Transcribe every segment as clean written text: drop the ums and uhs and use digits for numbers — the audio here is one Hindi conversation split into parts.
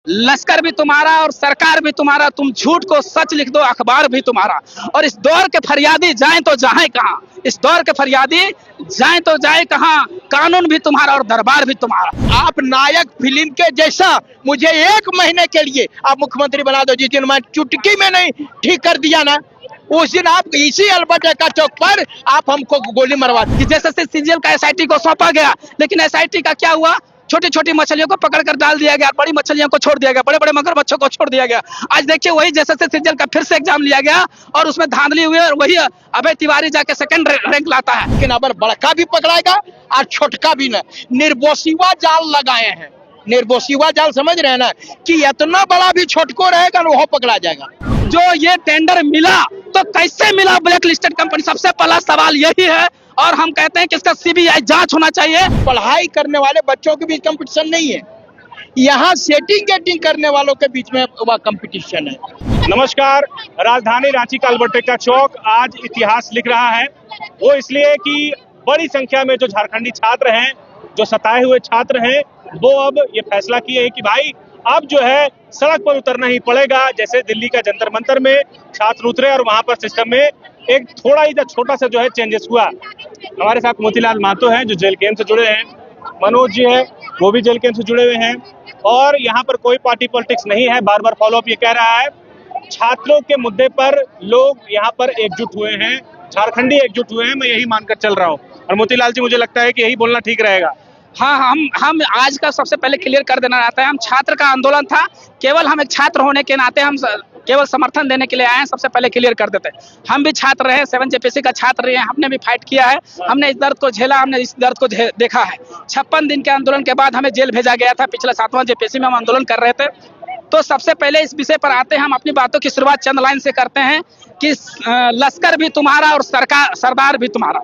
लश्कर भी तुम्हारा और सरकार भी तुम्हारा, तुम झूठ को सच लिख दो, अखबार भी तुम्हारा। और इस दौर के फरियादी जाएं तो जाएं कहां, इस दौर के फरियादी जाएं तो जाएं कहां, कानून भी तुम्हारा और दरबार भी तुम्हारा। आप नायक फिल्म के जैसा मुझे 1 महीने के लिए आप मुख्यमंत्री बना दो, जिस दिन मैं चुटकी में नहीं ठीक कर दिया ना, उस दिन आप इसी अल्बर्ट एक्का चौक पर आप हमको गोली मरवा दी। जैसे सीजीएल का एसआईटी को सौंपा गया, लेकिन एसआईटी का क्या हुआ? छोटी छोटी मछलियों को पकड़कर डाल दिया गया, बड़ी मछलियों को छोड़ दिया गया, बड़े बड़े मगरमच्छों को छोड़ दिया गया। आज देखिए वही जैसे सीजीएल का फिर से एग्जाम लिया गया और उसमें धांधली हुई और वही अभय तिवारी जाके सेकंड रैंक लाता है। लेकिन अब बड़का भी पकड़ाएगा और छोटका भी ना। निर्बोसिवा जाल लगाए हैं, निर्बोसिवा जाल समझ रहे हैं ना, कि इतना बड़ा भी छोटको रहेगा ना वो पकड़ा जाएगा। जो ये टेंडर मिला तो कैसे मिला ब्लैक लिस्टेड कंपनी, सबसे पहला सवाल यही है। और हम कहते हैं कि इसका सीबीआई जांच होना चाहिए। पढ़ाई करने वाले बच्चों के बीच कंपटीशन नहीं है, यहाँ सेटिंग गेटिंग करने वालों के बीच में वह कंपटीशन है। नमस्कार। राजधानी रांची का अल्बर्ट एक्का चौक आज इतिहास लिख रहा है। वो इसलिए कि बड़ी संख्या में जो झारखंडी छात्र हैं, जो सताए हुए छात्र हैं, वो अब ये फैसला किए हैं कि भाई अब जो है सड़क पर उतरना ही पड़ेगा। जैसे दिल्ली का जंतर मंतर में छात्र उतरे और वहां पर सिस्टम में एक थोड़ा ही छोटा सा जो है चेंजेस हुआ। हमारे साथ मोतीलाल महतो हैं जो जेल कैंप से जुड़े हैं, मनोज जी है वो भी जेल कैंप से जुड़े हुए हैं, और यहाँ पर कोई पार्टी पॉलिटिक्स नहीं है। बार बार फॉलोअप ये कह रहा है, छात्रों के मुद्दे पर लोग यहाँ पर एकजुट हुए हैं, झारखंडी एकजुट हुए हैं, मैं यही मानकर चल रहा हूँ। और मोतीलाल जी मुझे लगता है कि यही बोलना ठीक रहेगा। हाँ, हम आज का सबसे पहले क्लियर कर देना चाहते हैं, हम छात्र का आंदोलन था, केवल हम एक छात्र होने के नाते हम केवल समर्थन देने के लिए आए हैं। सबसे पहले क्लियर कर देते हैं, हम भी छात्र रहे, 7 जेपीसी का छात्र रहे हैं, हमने भी फाइट किया है, हमने इस दर्द को झेला, हमने इस दर्द को देखा है। 56 दिन के आंदोलन के बाद हमें जेल भेजा गया था, पिछले 7वां जेपीसी में हम आंदोलन कर रहे थे। तो सबसे पहले इस विषय पर आते हैं, हम अपनी बातों की शुरुआत चंद लाइन से करते हैं कि लश्कर भी तुम्हारा और सरदार भी तुम्हारा।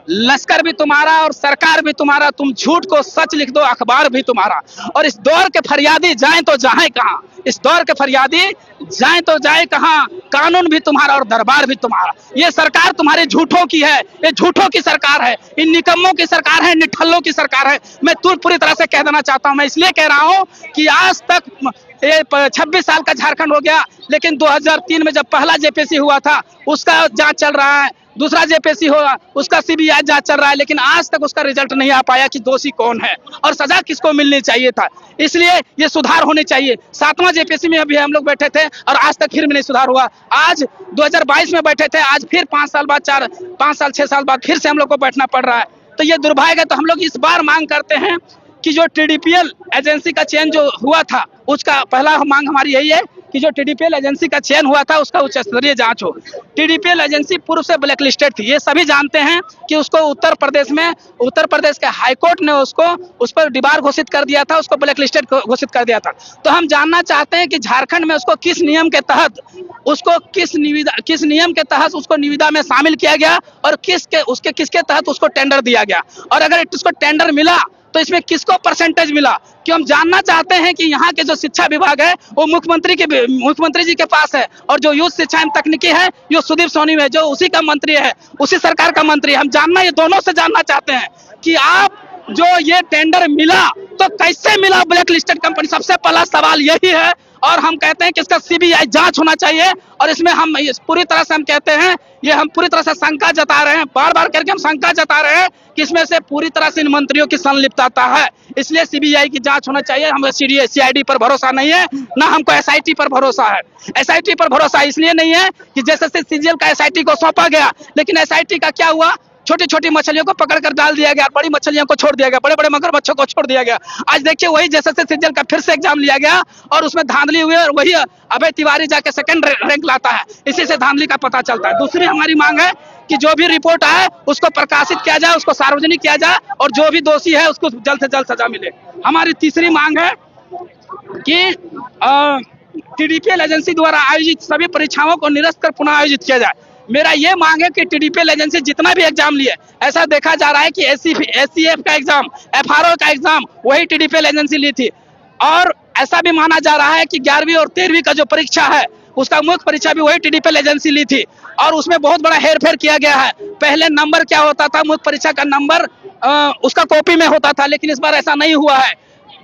लश्कर भी तुम्हारा और सरकार भी तुम्हारा, तुम झूठ को सच लिख दो, अखबार भी तुम्हारा। और इस दौर के फरियादी जाएं तो जाएं कहां, इस दौर के फरियादी जाएं तो जाएं कहां, कानून भी तुम्हारा और दरबार भी तुम्हारा। ये सरकार तुम्हारे झूठों की है, ये झूठों की सरकार है, इन निकम्मों की सरकार है, निठल्लों की सरकार है। मैं पूरी तरह से कह देना चाहता हूं, मैं इसलिए कह रहा हूं कि आज तक 26 साल का झारखंड हो गया, लेकिन 2003 में जब पहला जेपीसी हुआ था उसका जांच चल रहा है, दूसरा जेपीसी हुआ उसका सीबीआई जांच चल रहा है, लेकिन आज तक उसका रिजल्ट नहीं आ पाया कि दोषी कौन है और सजा किसको मिलनी चाहिए था। इसलिए ये सुधार होने चाहिए। 7वां जेपीसी में अभी हम लोग बैठे थे और आज तक फिर भी नहीं सुधार हुआ। आज 2022 में बैठे थे, आज फिर 5 साल बाद 6 साल बाद फिर से हम लोग को बैठना पड़ रहा है। तो ये दुर्भाग्य है। तो हम लोग इस बार मांग करते हैं कि जो टीडीपीएल एजेंसी का चयन जो हुआ था, उसका पहला मांग हमारी यही है कि जो टीडीपीएल एजेंसी का चयन हुआ था उसका उच्च स्तरीय जांच हो। टीडीपीएल एजेंसी पूर्व से ब्लैक लिस्टेड थी, ये सभी जानते हैं कि उसको उत्तर प्रदेश के हाईकोर्ट ने उस पर डिबार घोषित कर दिया था, उसको ब्लैक लिस्टेड घोषित कर दिया था। तो हम जानना चाहते हैं कि झारखंड में उसको किस नियम के तहत उसको निविदा में शामिल किया गया और किसके तहत उसको टेंडर दिया गया, और अगर उसको टेंडर मिला तो इसमें किसको परसेंटेज मिला। कि हम जानना चाहते हैं कि यहाँ के जो शिक्षा विभाग है वो मुख्यमंत्री जी के पास है, और जो यूथ शिक्षा एवं तकनीकी है ये सुदीप सोनी में, जो उसी का मंत्री है, उसी सरकार का मंत्री। हम ये दोनों से जानना चाहते हैं कि आप जो ये टेंडर मिला तो कैसे मिला ब्लैक लिस्टेड कंपनी, सबसे पहला सवाल यही है। और हम कहते हैं कि इसका सीबीआई जांच होना चाहिए, और इसमें हम पूरी तरह से हम कहते हैं, ये हम पूरी तरह से शंका जता रहे हैं, बार बार करके हम शंका जता रहे हैं कि इसमें से पूरी तरह से इन मंत्रियों की संलिप्तता है। इसलिए सीबीआई की जांच होना चाहिए। हमें सीआईडी पर भरोसा नहीं है, ना हमको एसआईटी पर भरोसा है। एसआईटी पर भरोसा इसलिए नहीं है कि जैसे सीजीएल का एसआईटी को सौंपा गया, लेकिन एसआईटी का क्या हुआ? छोटी छोटी मछलियों को पकड़कर डाल दिया गया, बड़ी मछलियों को छोड़ दिया गया, बड़े बड़े मगरमच्छों को छोड़ दिया गया। आज देखिए वही जैसे सीजीएल का फिर से एग्जाम लिया गया और उसमें धांधली हुई और वही अभय तिवारी जाके सेकंड रैंक लाता है। इसी से धांधली का पता चलता है। दूसरी हमारी मांग है कि जो भी रिपोर्ट आए उसको प्रकाशित किया जाए, उसको सार्वजनिक किया जाए, और जो भी दोषी है उसको जल्द से जल्द सजा मिले। हमारी तीसरी मांग है कि टीडीपीएल एजेंसी द्वारा आयोजित सभी परीक्षाओं को निरस्त कर पुनः आयोजित किया जाए। मेरा ये मांग है कि टीडीपीएल एजेंसी जितना भी एग्जाम लिए, ऐसा देखा जा रहा है कि एससीएफ का एग्जाम, एफआरओ का एग्जाम वही टीडीपीएल एजेंसी ली थी, और ऐसा भी माना जा रहा है कि 11वीं और 13वीं का जो परीक्षा है उसका मुख्य परीक्षा भी वही टीडीपीएल एजेंसी ली थी, और उसमें बहुत बड़ा हेरफेर किया गया है। पहले नंबर क्या होता था, मुख्य परीक्षा का नंबर उसका कॉपी में होता था, लेकिन इस बार ऐसा नहीं हुआ है।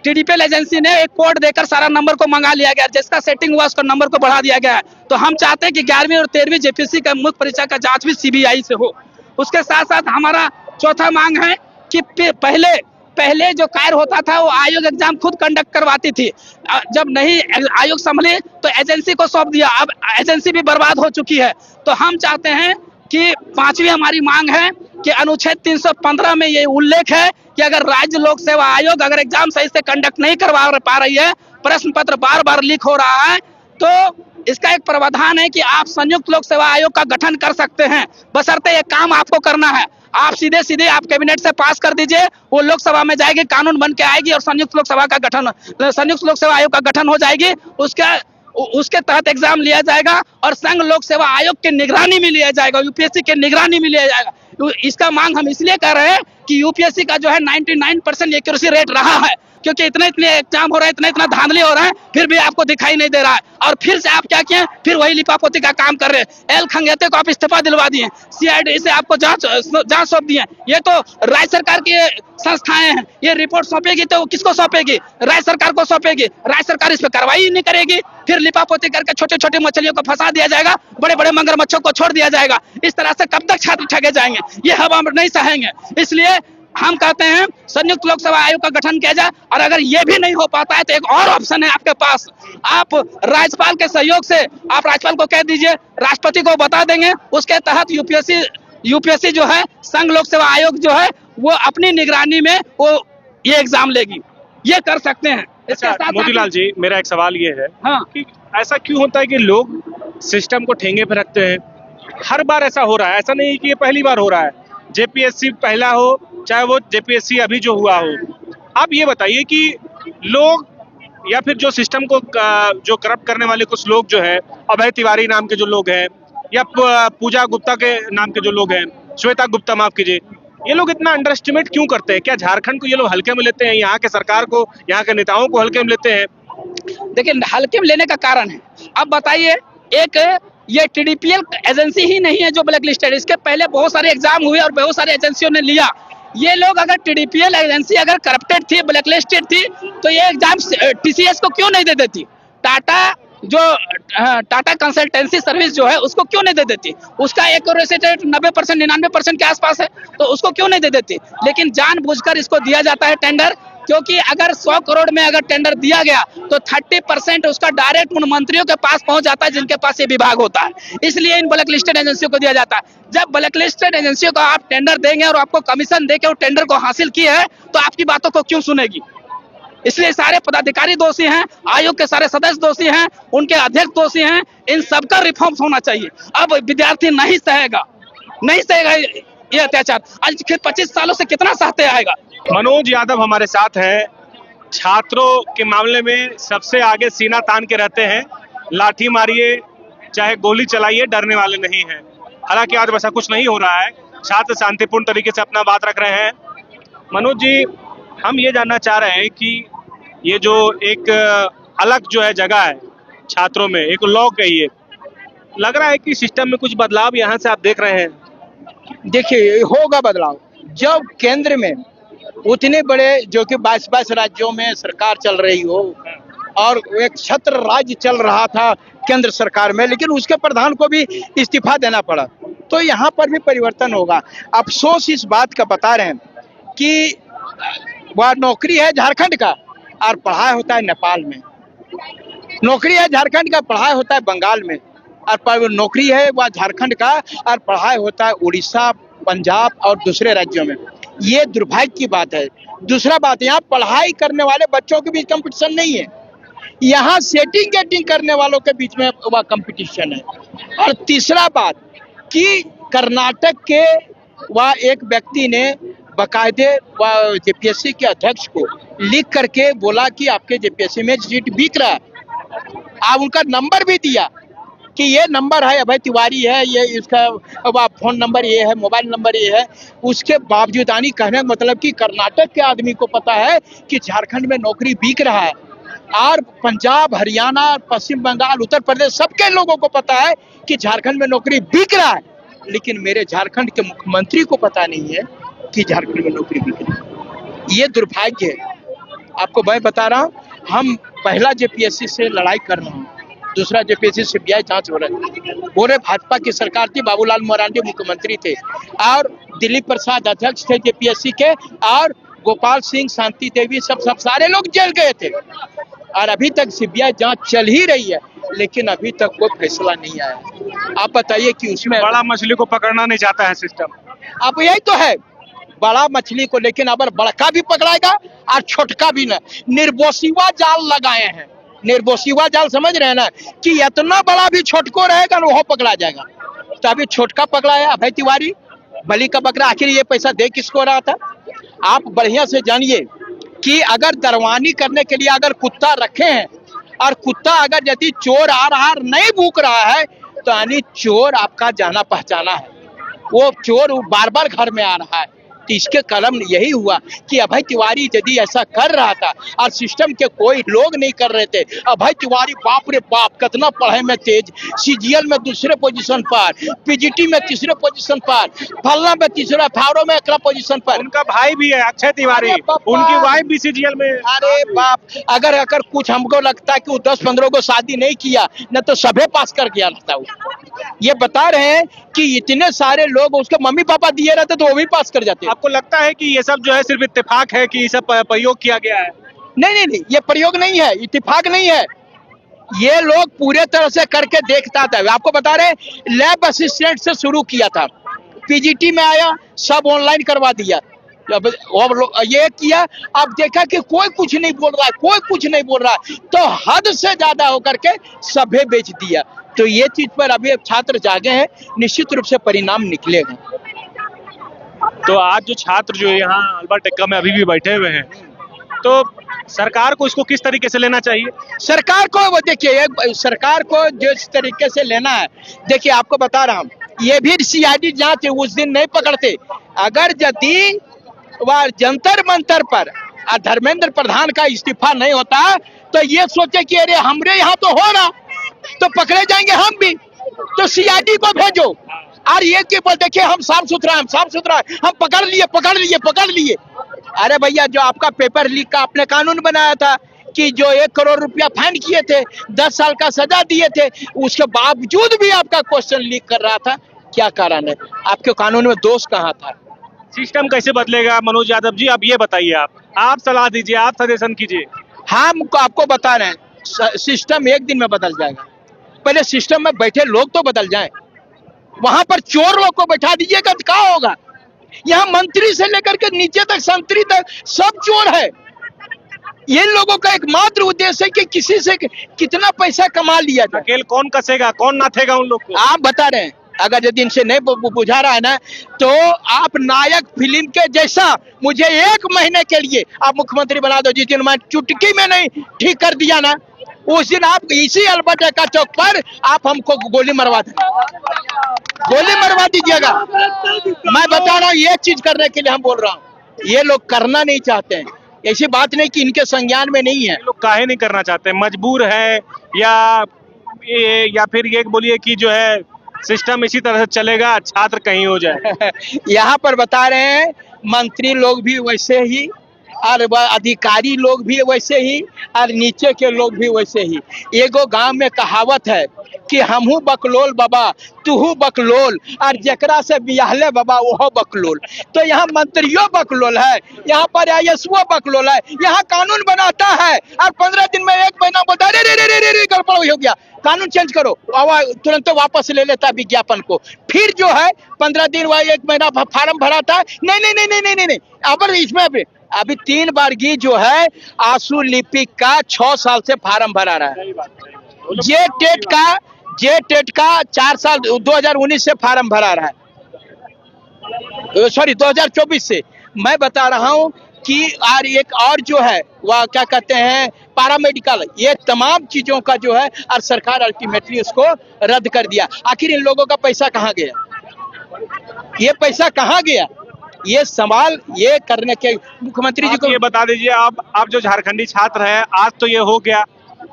टीडीपीएल एजेंसी ने एक कोड देकर सारा नंबर को मंगा लिया गया, जिसका सेटिंग हुआ उसका नंबर को बढ़ा दिया गया है। तो हम चाहते हैं कि 11वीं और 13वीं जेपीएससी का मुख्य परीक्षा का जांच भी सीबीआई से हो। उसके साथ साथ हमारा चौथा मांग है कि पहले जो कार्य होता था वो आयोग एग्जाम खुद कंडक्ट करवाती थी, जब नहीं आयोग संभली तो एजेंसी को सौंप दिया, अब एजेंसी भी बर्बाद हो चुकी है। तो हम चाहते हैं कि 5वीं हमारी मांग है कि अनुच्छेद 315 में ये उल्लेख है कि अगर राज्य लोक सेवा आयोग अगर एग्जाम सही से कंडक्ट नहीं करवा पा रही है, प्रश्न पत्र बार बार लीक हो रहा है, तो इसका एक प्रावधान है कि आप संयुक्त लोक सेवा आयोग का गठन कर सकते हैं, बशर्ते ये काम आपको करना है। आप सीधे आप कैबिनेट से पास कर दीजिए, वो लोकसभा में जाएगी, कानून बन के आएगी और संयुक्त लोक सेवा आयोग का गठन हो जाएगी। उसके तहत एग्जाम लिया जाएगा और संघ लोक सेवा आयोग के निगरानी में लिया जाएगा, यूपीएससी के निगरानी में लिया जाएगा। इसका मांग हम इसलिए कर रहे हैं कि यूपीएससी का जो है 99% एक्यूरेसी रेट रहा है, क्योंकि इतने एग्जाम हो रहे हैं, इतना धांधली हो रहा है, फिर भी आपको दिखाई नहीं दे रहा है। और फिर से आप क्या किए, फिर वही लिपापोती का काम कर रहे हैं। एल खंगेते को आप इस्तीफा दिलवा दिए, सीआईडी से आपको जांच सौंप दिए। ये तो राज्य सरकार की संस्थाएं हैं, ये रिपोर्ट सौंपेगी तो किसको सौंपेगी? राज्य सरकार को सौंपेगी। राज्य सरकार इस पर कार्रवाई नहीं करेगी, फिर लिपापोती करके छोटे छोटे मछलियों को फंसा दिया जाएगा, बड़े बड़े मगरमच्छों को छोड़ दिया जाएगा। इस तरह से कब तक छात्र ठगे जाएंगे? ये हवा हम नहीं सहेंगे। इसलिए हम कहते हैं संयुक्त लोक सेवा आयोग का गठन किया जाए, और अगर ये भी नहीं हो पाता है तो एक और ऑप्शन है आपके पास। आप राज्यपाल के सहयोग से आप राज्यपाल को कह दीजिए, राष्ट्रपति को बता देंगे, उसके तहत यूपीएससी जो है संघ लोक सेवा आयोग जो है वो अपनी निगरानी में वो ये एग्जाम लेगी। ये कर सकते हैं। अच्छा मोतीलाल जी, मेरा एक सवाल ये है कि ऐसा क्यों होता है कि लोग सिस्टम को ठेंगे पे रखते हैं? हर बार ऐसा हो रहा है, ऐसा नहीं कि ये पहली बार हो रहा है। जेपीएससी पहला हो चाहे वो जेपीएससी अभी जो हुआ हो, आप ये बताइए कि लोग या फिर जो सिस्टम को जो करप्ट करने वाले कुछ लोग जो है, अभय तिवारी नाम के जो लोग हैं या पूजा गुप्ता के नाम के जो लोग हैं, श्वेता गुप्ता माफ कीजिए, ये लोग इतना अंडर एस्टिमेट क्यों करते हैं? क्या झारखंड को ये लोग हल्के में लेते हैं? यहाँ के सरकार को, यहाँ के नेताओं को हल्के में लेते हैं? देखिए, हल्के में लेने का कारण है, अब बताइए, एक ये टीडीपीएल एजेंसी ही नहीं है जो ब्लैक लिस्टेड, इसके पहले बहुत सारे एग्जाम हुए और बहुत सारी एजेंसियों ने लिया। ये लोग अगर टीडीपीएल एजेंसी अगर करप्टेड थी, ब्लैक लिस्टेड थी, तो ये एग्जाम टीसीएस को क्यों नहीं दे देती? टाटा कंसल्टेंसी सर्विस जो है उसको क्यों नहीं दे देती? उसका एक्यूरेसी रेट 90% 99% के आसपास है, तो उसको क्यों नहीं दे देती? लेकिन जानबूझकर इसको दिया जाता है टेंडर, क्योंकि अगर 100 करोड़ में अगर टेंडर दिया गया तो 30% उसका डायरेक्ट उन मंत्रियों के पास पहुंच जाता है जिनके पास ये विभाग होता है। इसलिए इन ब्लैक लिस्टेड एजेंसियों को दिया जाता है। जब ब्लैक लिस्टेड एजेंसियों को आप टेंडर देंगे और आपको कमीशन देके वो टेंडर को हासिल किए है, तो आपकी बातों को क्यों सुनेगी? इसलिए सारे पदाधिकारी दोषी हैं, आयोग के सारे सदस्य दोषी हैं, उनके अध्यक्ष दोषी हैं। इन सबका रिफॉर्म होना चाहिए। अब विद्यार्थी नहीं सहेगा ये अत्याचार। आज 25 सालों से कितना सहते आएगा? मनोज यादव हमारे साथ हैं, छात्रों के मामले में सबसे आगे सीना तान के रहते हैं। लाठी मारिए चाहे गोली चलाइए, डरने वाले नहीं हैं। हालांकि आज वैसा कुछ नहीं हो रहा है, छात्र शांतिपूर्ण तरीके से अपना बात रख रहे हैं। मनोज जी, हम ये जानना चाह रहे हैं कि ये जो एक अलग जो है जगह है छात्रों में, एक लॉ कहिए, लग रहा है कि सिस्टम में कुछ बदलाव यहाँ से आप देख रहे हैं? देखिए, होगा बदलाव जब केंद्र में उतने बड़े जो कि 22 राज्यों में सरकार चल रही हो और एक छत्र राज्य चल रहा था केंद्र सरकार में, लेकिन उसके प्रधान को भी इस्तीफा देना पड़ा, तो यहाँ पर भी परिवर्तन होगा। अफसोस इस बात का बता रहे हैं कि वह नौकरी है झारखंड का और पढ़ाई होता है नेपाल में, नौकरी है झारखंड का, पढ़ाई होता है बंगाल में, और नौकरी है वह झारखंड का और पढ़ाई होता है उड़ीसा, पंजाब और दूसरे राज्यों में। ये दुर्भाग्य की बात है। दूसरा बात, यहाँ पढ़ाई करने वाले बच्चों के बीच कंपटीशन नहीं है, यहाँ सेटिंग गेटिंग करने वालों के बीच में वह कंपटीशन है। और तीसरा बात कि कर्नाटक के वह एक व्यक्ति ने बाकायदे वह जेपीएससी के अध्यक्ष को लिख करके बोला कि आपके जेपीएससी में सीट बिक रहा है। आप उनका नंबर भी दिया कि ये नंबर है, अभय तिवारी है, ये इसका फोन नंबर ये है, मोबाइल नंबर ये है। उसके बावजूद आनी कहने का मतलब कि कर्नाटक के आदमी को पता है कि झारखंड में नौकरी बिक रहा है, और पंजाब, हरियाणा, पश्चिम बंगाल, उत्तर प्रदेश, सबके लोगों को पता है कि झारखंड में नौकरी बिक रहा है, लेकिन मेरे झारखंड के मुख्यमंत्री को पता नहीं है कि झारखंड में नौकरी बिक रही है। ये दुर्भाग्य है। आपको मैं बता रहा हूँ, हम पहला जेपीएससी से लड़ाई कर रहे हैं, दूसरा जेपीएससी सीबीआई जांच हो रहा है। पूरे भाजपा की सरकार थी, बाबूलाल मरांडी मुख्यमंत्री थे और दिलीप प्रसाद अध्यक्ष थे जेपीएससी के, और गोपाल सिंह, शांति देवी, सब सारे लोग जेल गए थे। और अभी तक सीबीआई जांच चल ही रही है, लेकिन अभी तक कोई फैसला नहीं आया। आप बताइए कि उसमें बड़ा मछली को पकड़ना नहीं चाहता है सिस्टम। अब यही तो है, बड़ा मछली को, लेकिन अगर बड़का भी पकड़ाएगा और छोटका भी ना। निर्बोसिवा जाल लगाए हैं, निर्बोसिवा जाल समझ रहे हैं ना, कि इतना बड़ा भी छोटको रहेगा ना वो पकड़ा जाएगा। तो अभी छोटका पकड़ा है अभय तिवारी, बलि का बकरा। आखिर ये पैसा दे किसको रहा था? आप बढ़िया से जानिए कि अगर दरवानी करने के लिए अगर कुत्ता रखे हैं, और कुत्ता अगर यदि चोर आ रहा नहीं भूख रहा है, तो यानी चोर आपका जाना पहचाना है, वो चोर बार बार घर में आ रहा है। तो इसके कलम यही हुआ कि अभय तिवारी यदि ऐसा कर रहा था और सिस्टम के कोई लोग नहीं कर रहे थे। अभय तिवारी बाप रे बाप कितना पढ़ाई में तेज, सीजीएल में दूसरे पोजीशन पर, पीजीटी में तीसरे पोजीशन पर, फलना में तीसरा, फावड़ो में अगला पोजीशन पर। उनका भाई भी है अक्षय तिवारी, उनकी वाइफ भी सीजीएल में। अरे बाप, अगर कुछ हमको लगता है कि वो 10-15 को शादी नहीं किया न तो सभे पास कर गया रहता वो। ये बता रहे हैं कि इतने सारे लोग उसके मम्मी पापा दिए रहते तो वो भी पास कर जाते। आपको लगता है कि ये सब जो है सिर्फ इत्तेफाक है कि ये सब प्रयोग किया गया है? नहीं, ये प्रयोग नहीं है, इत्तेफाक नहीं है। ये लोग पूरे तरह से करके देखता था। आपको बता रहे, लैब असिस्टेंट से शुरू किया था, पीजीटी में आया, सब ऑनलाइन करवा दिया। अब ये किया, अब देखा कि कोई कुछ नहीं बोल रहा है, कोई कुछ नहीं बोल रहा है, तो हद से ज्यादा होकर के सभे बेच दिया। तो ये चीज पर अभी छात्र जागे हैं, निश्चित रूप से परिणाम निकलेगा। तो आज जो छात्र जो यहाँ अल्बर्ट एक्का में अभी भी बैठे हुए हैं, तो सरकार को इसको किस तरीके से लेना चाहिए? सरकार को वो देखिए, सरकार को जिस तरीके से लेना है, देखिए आपको बता रहा हूँ, ये भी सीआईडी जांच उस दिन नहीं पकड़ते। अगर यदि वह जंतर मंतर पर धर्मेंद्र प्रधान का इस्तीफा नहीं होता, तो ये सोचे कि अरे हमरे यहाँ तो हो रहा, तो पकड़े जाएंगे हम भी, तो सीआईडी को भेजो। और ये कि देखिए हम साफ सुथरा हम पकड़ लिए। अरे भैया, जो आपका पेपर लीक का आपने कानून बनाया था कि जो 1 करोड़ रुपया फाइन किए थे, 10 साल का सजा दिए थे, उसके बावजूद भी आपका क्वेश्चन लीक कर रहा था, क्या कारण है? आपके कानून में दोष कहाँ था? सिस्टम कैसे बदलेगा मनोज यादव जी, आप ये बताइए। आप सलाह दीजिए, आप सजेशन कीजिए। हम आपको बता रहे हैं, सिस्टम एक दिन में बदल जाएगा। पहले सिस्टम में बैठे लोग तो बदल जाएं। वहां पर चोर लोग को बैठा दीजिएगा तो क्या होगा? यहाँ मंत्री से लेकर के नीचे तक, संतरी तक सब चोर है। ये लोगों का एकमात्र उद्देश्य है कि किसी से कितना पैसा कमा लिया जाए। अकेले कौन कसेगा, कौन नाथेगा उन लोग को? आप बता रहे हैं, अगर यदि इनसे नहीं बुझा रहा है ना, तो आप नायक फिल्म के जैसा मुझे 1 महीने के लिए आप मुख्यमंत्री बना दो। जिस दिन मैं चुटकी में नहीं ठीक कर दिया ना, उस दिन आप इसी अल्बर्ट एक्का चौक पर आप हमको गोली मरवा दीजिएगा। मैं बता रहा हूँ, ये चीज करने के लिए हम बोल रहा हूँ। ये लोग करना नहीं चाहते हैं, ऐसी बात नहीं कि इनके संज्ञान में नहीं है। लोग काहे नहीं करना चाहते? मजबूर है या फिर ये बोलिए कि जो है सिस्टम इसी तरह से चलेगा, छात्र कहीं हो जाए। यहाँ पर बता रहे हैं, मंत्री लोग भी वैसे ही, और अधिकारी लोग भी वैसे ही, और नीचे के लोग भी वैसे ही। एगो गांव में कहावत है कि हमहू बकलोल बाबा तुहू बकलोल, और जकरा से बियाहले बाबा वो बकलोल। तो यहाँ मंत्रियों बकलोल है, यहाँ पर आईएसओ बकलोल है। यहाँ कानून बनाता है और 15 दिन में 1 महीना बोलता है रे गड़बड़ हो गया, कानून चेंज करो, तुरंत वापस ले लेता विज्ञापन को। फिर जो है 15 दिन व 1 महीना फार्म भरा था, नहीं। अब इसमें अभी 3 बार की जो है आंसू लिपिक का 6 साल से फार्म भरा रहा है। जे टेट का 4 साल 2019 से फार्म भरा रहा है, सॉरी 2024 से। मैं बता रहा हूं कि और एक और जो है वह क्या कहते हैं पैरामेडिकल, ये तमाम चीजों का जो है और सरकार अल्टीमेटली उसको रद्द कर दिया। आखिर इन लोगों का पैसा कहाँ गया? ये पैसा कहाँ गया? ये सवाल ये करने के मुख्यमंत्री जी को ये बता दीजिए। आप जो झारखंडी छात्र है, आज तो ये हो गया,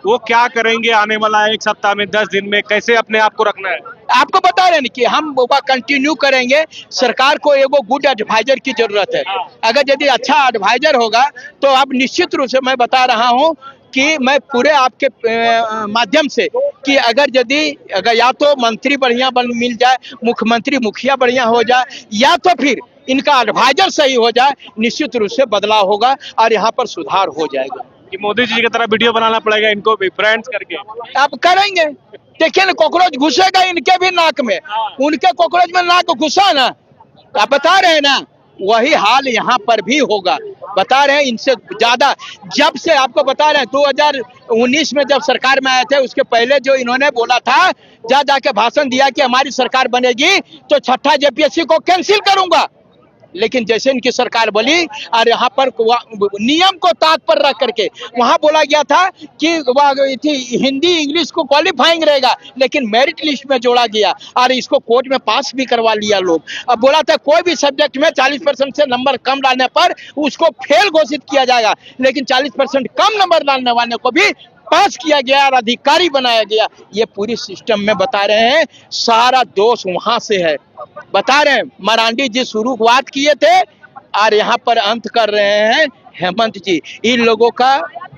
वो क्या करेंगे आने वाला 1 सप्ताह में, 10 दिन में? कैसे अपने आप को रखना है? आपको बता रहे हैं कि हम वो कंटिन्यू करेंगे। सरकार को एगो गुड एडवाइजर की जरूरत है। अगर यदि अच्छा एडवाइजर होगा तो आप निश्चित रूप से, मैं बता रहा हूं कि मैं पूरे आपके माध्यम से कि अगर या तो मंत्री बढ़िया मिल जाए, मुख्यमंत्री मुखिया बढ़िया हो जाए, या तो फिर इनका एडवाइजर सही हो जाए, निश्चित रूप से बदलाव होगा और यहाँ पर सुधार हो जाएगा। कि मोदी जी की तरह वीडियो बनाना पड़ेगा इनको भी फ्रेंड्स करके। आप करेंगे, देखिए ना, कॉकरोच घुसेगा इनके भी नाक में, उनके कॉकरोच में नाक घुसा ना, आप बता रहे हैं ना, वही हाल यहाँ पर भी होगा। बता रहे हैं इनसे ज्यादा, जब से आपको बता रहे हैं 2019 में जब सरकार में आए थे, उसके पहले जो इन्होंने बोला था, जाके भाषण दिया कि हमारी सरकार बनेगी तो छठा जेपीएससी को कैंसिल करूंगा। लेकिन जैसे इनकी सरकार बनी और यहाँ पर नियम को ताक पर रख करके वहां बोला गया था कि हिंदी इंग्लिश को क्वालिफाइंग रहेगा, लेकिन मेरिट लिस्ट में जोड़ा गया और इसको कोर्ट में पास भी करवा लिया लोग। अब बोला था कोई भी सब्जेक्ट में 40% से नंबर कम लाने पर उसको फेल घोषित किया जाएगा, लेकिन 40% कम नंबर लाने वाले को भी पास किया गया और अधिकारी बनाया गया। ये पूरी सिस्टम में बता रहे हैं सारा दोष वहां से है। बता रहे हैं मरांडी जी शुरुआत किए थे और यहाँ पर अंत कर रहे हैं हेमंत जी। इन लोगों का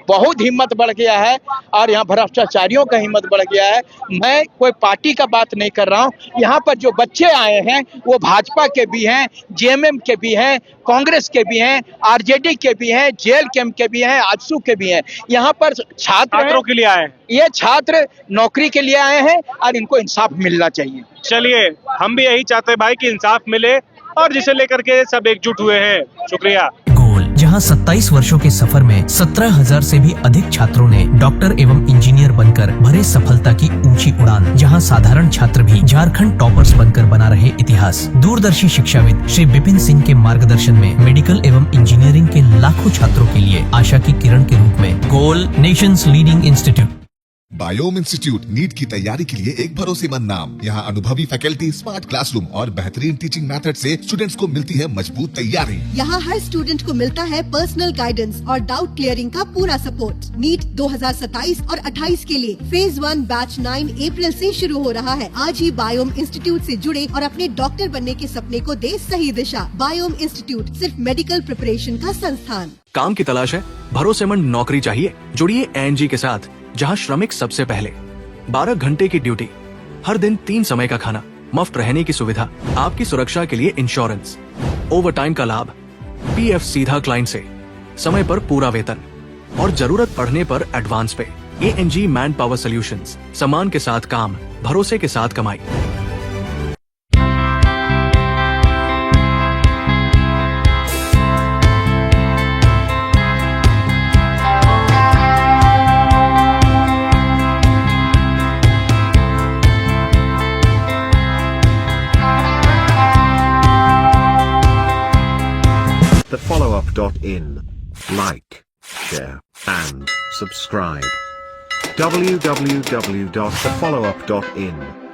बहुत हिम्मत बढ़ गया है और यहाँ भ्रष्टाचारियों का हिम्मत बढ़ गया है। मैं कोई पार्टी का बात नहीं कर रहा हूँ, यहाँ पर जो बच्चे आए हैं वो भाजपा के भी हैं, जेएमएम के भी हैं, कांग्रेस के भी हैं, आरजेडी के भी हैं, जेल कैंप के भी हैं, आजसू के भी हैं। यहाँ पर छात्रों के लिए आए हैं। ये छात्र नौकरी के लिए आए हैं और इनको इंसाफ मिलना चाहिए। चलिए, हम भी यही चाहते हैं भाई कि इंसाफ मिले और जिसे लेकर के सब एकजुट हुए हैं। शुक्रिया। जहां 27 वर्षों के सफर में 17,000 से भी अधिक छात्रों ने डॉक्टर एवं इंजीनियर बनकर भरे सफलता की ऊंची उड़ान। जहां साधारण छात्र भी झारखंड टॉपर्स बनकर बना रहे इतिहास। दूरदर्शी शिक्षाविद श्री विपिन सिंह के मार्गदर्शन में मेडिकल एवं इंजीनियरिंग के लाखों छात्रों के लिए आशा की किरण के रूप में Goal nation's leading institute. Biome institute NEET की तैयारी के लिए एक भरोसेमंद नाम। यहाँ अनुभवी फैकल्टी, स्मार्ट क्लासरूम और बेहतरीन टीचिंग मेथड से स्टूडेंट्स को मिलती है मजबूत तैयारी। यहाँ हर स्टूडेंट को मिलता है पर्सनल गाइडेंस और डाउट क्लियरिंग का पूरा सपोर्ट। नीट 2027 और 28 के लिए फेज 1 बैच 9 अप्रैल से शुरू हो रहा है। आज ही बायोम इंस्टीट्यूट से जुड़े और अपने डॉक्टर बनने के सपने को दे सही दिशा। बायोम इंस्टीट्यूट सिर्फ मेडिकल प्रिपरेशन का संस्थान। काम की तलाश है, भरोसेमंद नौकरी चाहिए? जुड़िए एएनजी के साथ, जहां श्रमिक सबसे पहले। 12 घंटे की ड्यूटी, हर दिन 3 समय का खाना, मुफ्त रहने की सुविधा, आपकी सुरक्षा के लिए इंश्योरेंस, ओवर टाइम का लाभ, पीएफ सीधा क्लाइंट से, समय पर पूरा वेतन और जरूरत पड़ने पर एडवांस पे। एएनजी मैन पावर सॉल्यूशंस, सम्मान के साथ काम, भरोसे के साथ कमाई। thefollowup.in. Like, share, and subscribe. www.thefollowup.in